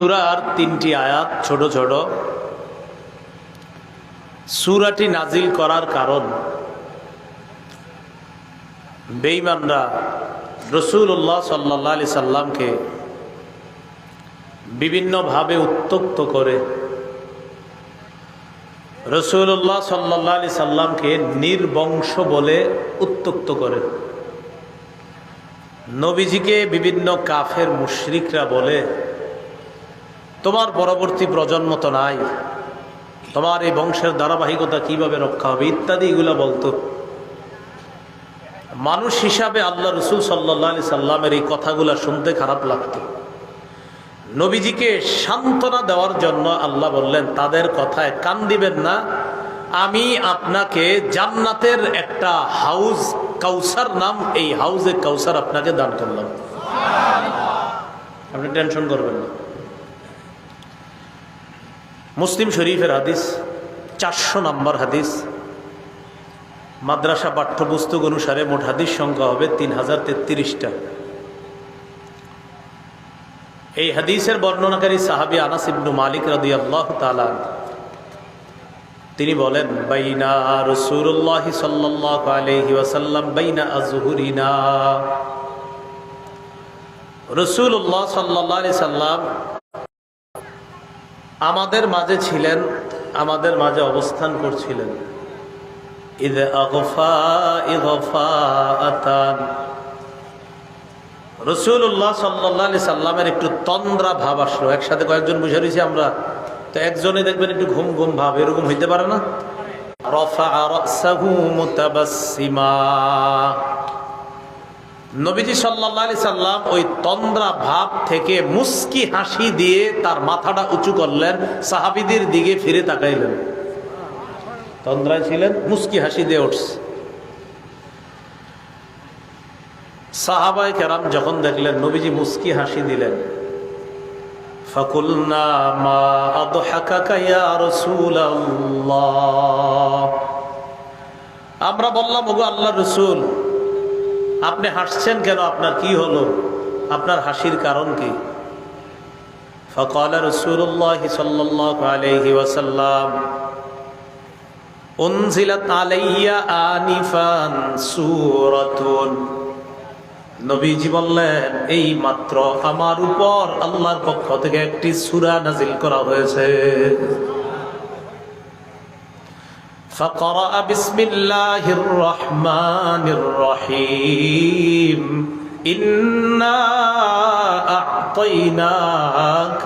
সূরার 3টি আয়াত ছোট ছোট। সূরাটি নাজিল করার কারণ বেঈমানরা রাসূলুল্লাহ সাল্লাল্লাহু আলাইহি সাল্লামকে বিভিন্নভাবে উত্ত্যক্ত করে, রাসূলুল্লাহ সাল্লাল্লাহু আলাইহি সাল্লামকে নির্বংশ বলে উত্ত্যক্ত করে। নবীজিকে বিভিন্ন কাফের মুশরিকরা বলে, তোমার পরবর্তী প্রজন্ম তো নাই, তোমার এই বংশের ধারাবাহিকতা কিভাবে রক্ষা হবে ইত্যাদি এগুলো বলতো। মানুষ হিসাবে আল্লাহ রসুল সাল্লাল্লাহু আলাইহি সাল্লামের এই কথাগুলো শুনতে খারাপ লাগতো। নবীজিকে সান্ত্বনা দেওয়ার জন্য আল্লাহ বললেন, তাদের কথায় কান দিবেন না, আমি আপনাকে জান্নাতের একটা হাউজ, কাউসার নাম, এই হাউজে কাউসার আপনাকে দান করলাম, আপনি টেনশন করবেন না। মুসলিম শরীফের হাদিস, 400 নম্বর হাদিস। মাদ্রাসা পাঠ্যপুস্তক অনুসারে মোট হাদিস সংখ্যা হবে 3033টা। এই হাদিসের বর্ণনাকারী সাহাবী আনাস ইবনু মালিক রাদিয়াল্লাহু তাআলা, তিনি বলেন, বাইনা রাসূলুল্লাহ সাল্লাল্লাহু আলাইহি ওয়াসাল্লাম বাইনা আযহুরিনা, রাসূলুল্লাহ সাল্লাল্লাহু আলাইহি সাল্লাম আমাদের মাঝে ছিলেন, আমাদের মাঝে অবস্থান করছিলেন। ইদ আগফা ইগফাআতান, রাসূলুল্লাহ সাল্লাল্লাহু আলাইহি সাল্লামের একটু তন্দ্রা ভাব আসলো। একসাথে কয়েকজন বসে রয়েছি আমরা, তো একজনে দেখবেন একটু ঘুম ঘুম ভাব, এরকম হইতে পারে না? রাফা রাসাহু মুতাবাসসিমা, নবীজি সাল্লাল্লাহু আলাইহি সাল্লাম ওই তন্দ্রা ভাব থেকে মুস্কি হাসি দিয়ে তার মাথাটা উঁচু করলেন, সাহাবীদের দিকে ফিরে তাকাইলেন। তন্দ্রায় ছিলেন, মুস্কি হাসি দিয়ে উঠছে। সাহাবায়ে কেরাম যখন দেখলেন নবীজি মুস্কি হাসি দিলেন, ফাকুলনা মা আদহাকাকা ইয়া রাসূলুল্লাহ, আমরা বললাম, ওগো আল্লাহর রাসূল, আপনি হাসছেন কেন? আপনার কি হলো? আপনার হাসির কারণ কি? ফাকালা রাসূলুল্লাহ সাল্লাল্লাহু আলাইহি ওয়াসাল্লাম, উনজিলাত আলাইয়া আনিফান সূরাতুন, নবীজি বললেন, এই মাত্র আমার উপর আল্লাহর পক্ষ থেকে একটি সূরা নাজিল করা হয়েছে। فقرأ بسم الله الرحمن الرحيم إنا أعطيناك